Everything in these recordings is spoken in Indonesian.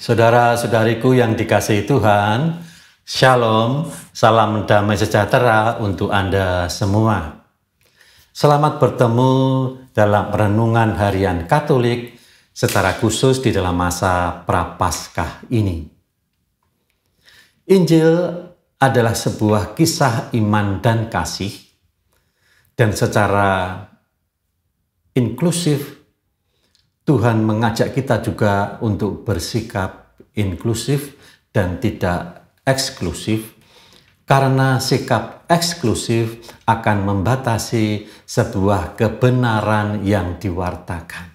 Saudara-saudariku yang dikasihi Tuhan, Shalom, salam damai sejahtera untuk Anda semua. Selamat bertemu dalam renungan harian Katolik secara khusus di dalam masa Prapaskah ini. Injil adalah sebuah kisah iman dan kasih, dan secara inklusif Tuhan mengajak kita juga untuk bersikap inklusif dan tidak eksklusif, karena sikap eksklusif akan membatasi sebuah kebenaran yang diwartakan.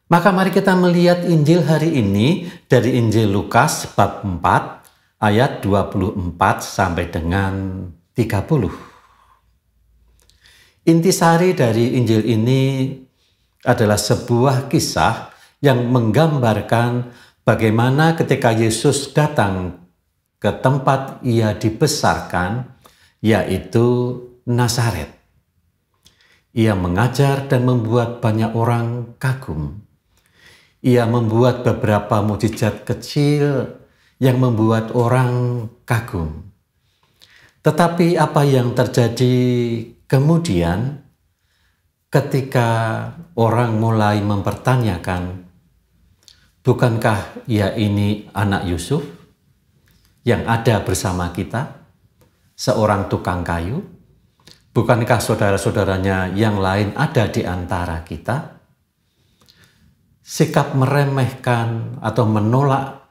Maka mari kita melihat Injil hari ini dari Injil Lukas bab 4 ayat 24 sampai dengan 30. Intisari dari Injil ini adalah sebuah kisah yang menggambarkan bagaimana ketika Yesus datang ke tempat ia dibesarkan, yaitu Nazaret. Ia mengajar dan membuat banyak orang kagum. Ia membuat beberapa mukjizat kecil yang membuat orang kagum. Tetapi apa yang terjadi kemudian ketika orang mulai mempertanyakan, bukankah ia ini anak Yusuf yang ada bersama kita, seorang tukang kayu? Bukankah saudara-saudaranya yang lain ada di antara kita? Sikap meremehkan atau menolak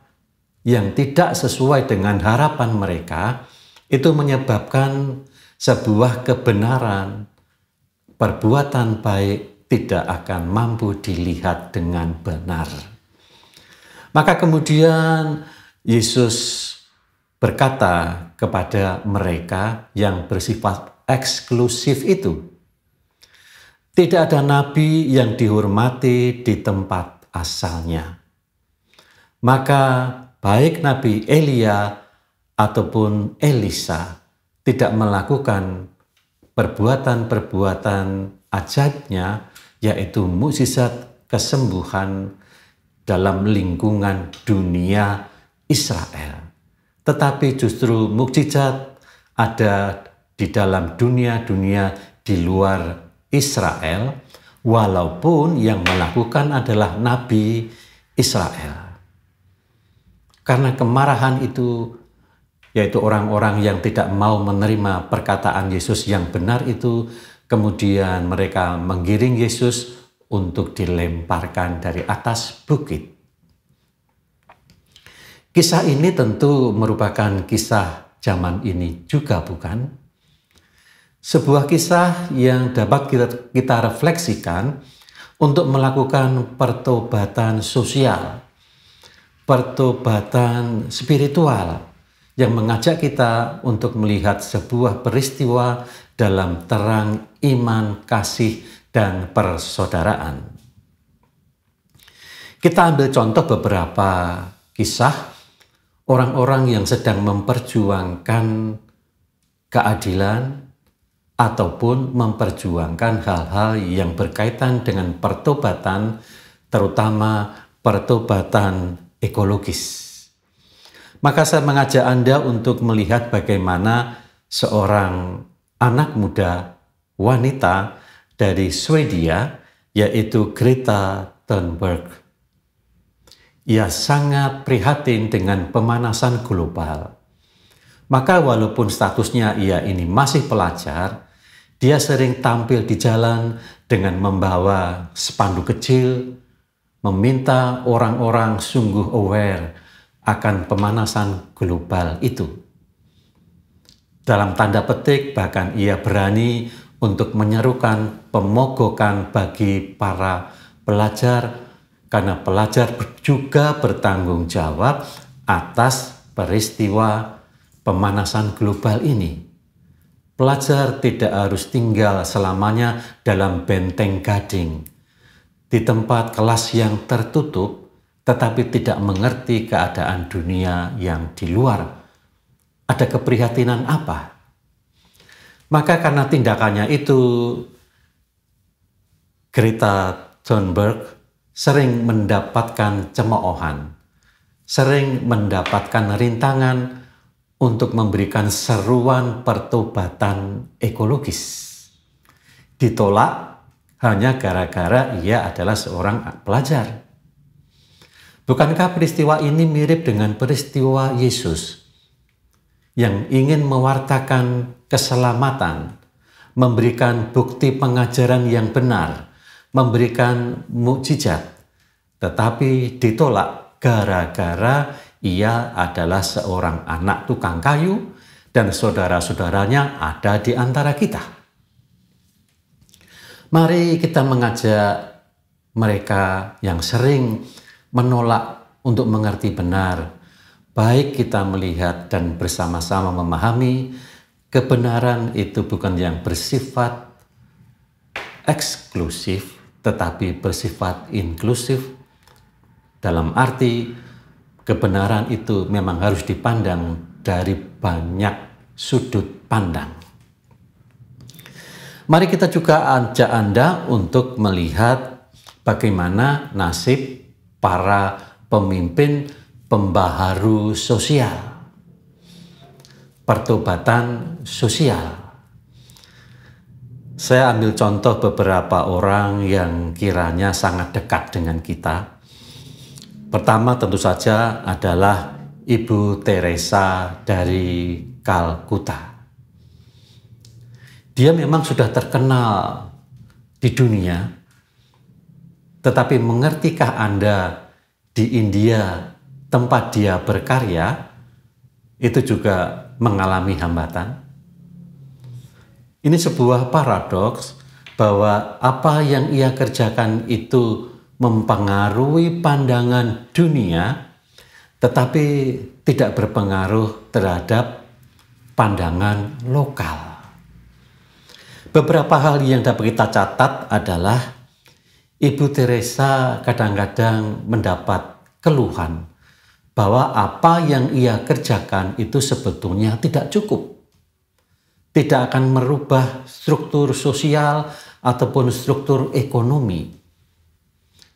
yang tidak sesuai dengan harapan mereka itu menyebabkan sebuah kebenaran, perbuatan baik tidak akan mampu dilihat dengan benar. Maka kemudian Yesus berkata kepada mereka yang bersifat eksklusif itu, tidak ada nabi yang dihormati di tempat asalnya. Maka baik Nabi Elia ataupun Elisa tidak melakukan perbuatan-perbuatan ajaibnya, yaitu mukjizat kesembuhan dalam lingkungan dunia Israel. Tetapi justru mukjizat ada di dalam dunia-dunia di luar Israel, walaupun yang melakukan adalah Nabi Israel. Karena kemarahan itu, yaitu orang-orang yang tidak mau menerima perkataan Yesus yang benar itu, kemudian mereka menggiring Yesus untuk dilemparkan dari atas bukit. Kisah ini tentu merupakan kisah zaman ini juga, bukan? Sebuah kisah yang dapat kita refleksikan untuk melakukan pertobatan sosial, pertobatan spiritual, yang mengajak kita untuk melihat sebuah peristiwa dalam terang iman, kasih, dan persaudaraan. Kita ambil contoh beberapa kisah orang-orang yang sedang memperjuangkan keadilan ataupun memperjuangkan hal-hal yang berkaitan dengan pertobatan, terutama pertobatan ekologis. Maka saya mengajak Anda untuk melihat bagaimana seorang anak muda wanita dari Swedia, yaitu Greta Thunberg. Ia sangat prihatin dengan pemanasan global. Maka walaupun statusnya ia ini masih pelajar, dia sering tampil di jalan dengan membawa spanduk kecil, meminta orang-orang sungguh aware akan pemanasan global itu. Dalam tanda petik, bahkan ia berani untuk menyerukan pemogokan bagi para pelajar, karena pelajar juga bertanggung jawab atas peristiwa pemanasan global ini. Pelajar tidak harus tinggal selamanya dalam benteng gading, di tempat kelas yang tertutup, tetapi tidak mengerti keadaan dunia yang di luar. Ada keprihatinan apa? Maka karena tindakannya itu, Greta Thunberg sering mendapatkan cemoohan, sering mendapatkan rintangan untuk memberikan seruan pertobatan ekologis. Ditolak hanya gara-gara ia adalah seorang pelajar. Bukankah peristiwa ini mirip dengan peristiwa Yesus yang ingin mewartakan keselamatan, memberikan bukti pengajaran yang benar, memberikan mukjizat, tetapi ditolak gara-gara ia adalah seorang anak tukang kayu dan saudara-saudaranya ada di antara kita. Mari kita mengajak mereka yang sering menolak untuk mengerti benar, baik kita melihat dan bersama-sama memahami kebenaran itu bukan yang bersifat eksklusif, tetapi bersifat inklusif, dalam arti kebenaran itu memang harus dipandang dari banyak sudut pandang. Mari kita juga ajak Anda untuk melihat bagaimana nasib para pemimpin pembaharu sosial, pertobatan sosial. Saya ambil contoh beberapa orang yang kiranya sangat dekat dengan kita. Pertama tentu saja adalah Ibu Teresa dari Kalkuta. Dia memang sudah terkenal di dunia, tetapi mengertikah Anda di India tempat dia berkarya, itu juga mengalami hambatan? Ini sebuah paradoks bahwa apa yang ia kerjakan itu mempengaruhi pandangan dunia, tetapi tidak berpengaruh terhadap pandangan lokal. Beberapa hal yang dapat kita catat adalah Ibu Teresa kadang-kadang mendapat keluhan bahwa apa yang ia kerjakan itu sebetulnya tidak cukup. Tidak akan merubah struktur sosial ataupun struktur ekonomi.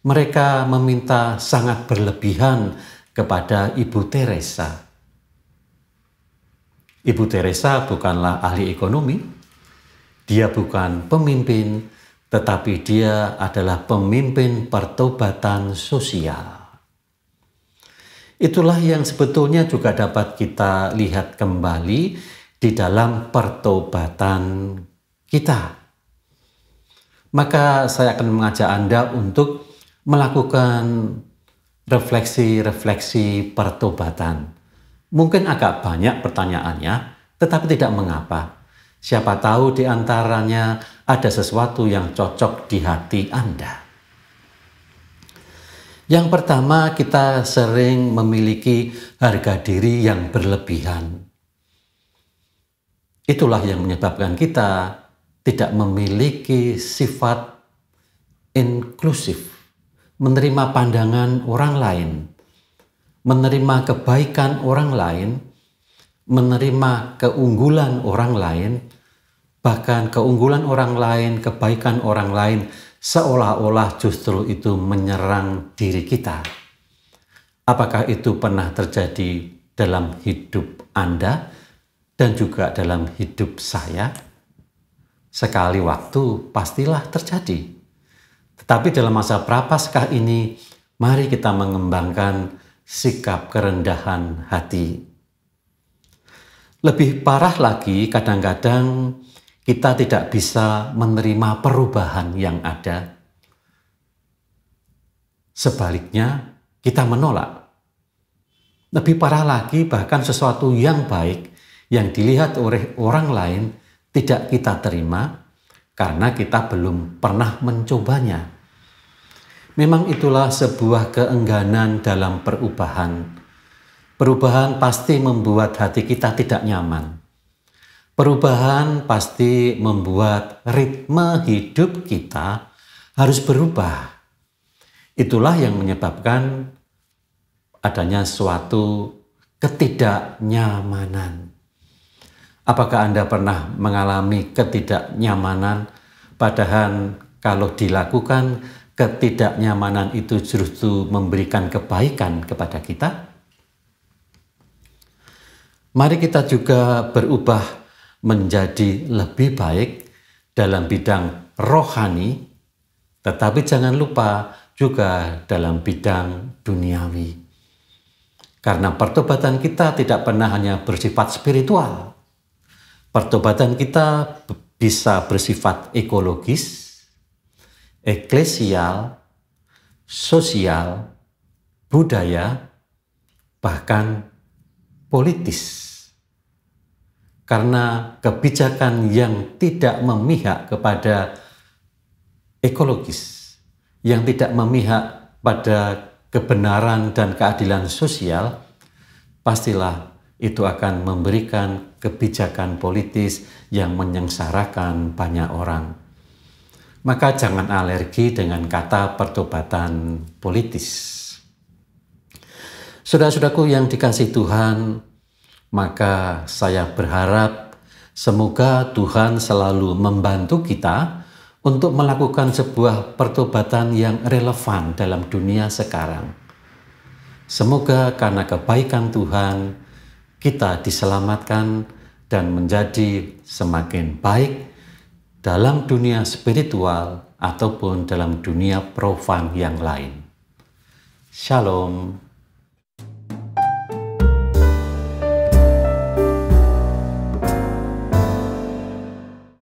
Mereka meminta sangat berlebihan kepada Ibu Teresa. Ibu Teresa bukanlah ahli ekonomi. Dia bukan pemimpin, tetapi dia adalah pemimpin pertobatan sosial. Itulah yang sebetulnya juga dapat kita lihat kembali di dalam pertobatan kita. Maka saya akan mengajak Anda untuk melakukan refleksi-refleksi pertobatan. Mungkin agak banyak pertanyaannya, tetapi tidak mengapa. Siapa tahu di antaranya ada sesuatu yang cocok di hati Anda. Yang pertama, kita sering memiliki harga diri yang berlebihan. Itulah yang menyebabkan kita tidak memiliki sifat inklusif, menerima pandangan orang lain, menerima kebaikan orang lain, menerima keunggulan orang lain, bahkan keunggulan orang lain, kebaikan orang lain, seolah-olah justru itu menyerang diri kita. Apakah itu pernah terjadi dalam hidup Anda dan juga dalam hidup saya? Sekali waktu pastilah terjadi. Tetapi dalam masa prapaskah ini, mari kita mengembangkan sikap kerendahan hati. Lebih parah lagi, kadang-kadang kita tidak bisa menerima perubahan yang ada. Sebaliknya, kita menolak. Lebih parah lagi, bahkan sesuatu yang baik yang dilihat oleh orang lain tidak kita terima karena kita belum pernah mencobanya. Memang itulah sebuah keengganan dalam perubahan. Perubahan pasti membuat hati kita tidak nyaman. Perubahan pasti membuat ritme hidup kita harus berubah. Itulah yang menyebabkan adanya suatu ketidaknyamanan. Apakah Anda pernah mengalami ketidaknyamanan, padahal kalau dilakukan ketidaknyamanan itu justru memberikan kebaikan kepada kita? Mari kita juga berubah menjadi lebih baik dalam bidang rohani, tetapi jangan lupa juga dalam bidang duniawi. Karena pertobatan kita tidak pernah hanya bersifat spiritual. Pertobatan kita bisa bersifat ekologis, eklesial, sosial, budaya, bahkan politis. Karena kebijakan yang tidak memihak kepada ekologis, yang tidak memihak pada kebenaran dan keadilan sosial, pastilah itu akan memberikan kebijakan politis yang menyengsarakan banyak orang. Maka jangan alergi dengan kata pertobatan politis. Saudara-saudaraku yang dikasihi Tuhan, maka saya berharap semoga Tuhan selalu membantu kita untuk melakukan sebuah pertobatan yang relevan dalam dunia sekarang. Semoga karena kebaikan Tuhan, kita diselamatkan dan menjadi semakin baik dalam dunia spiritual ataupun dalam dunia profan yang lain. Shalom.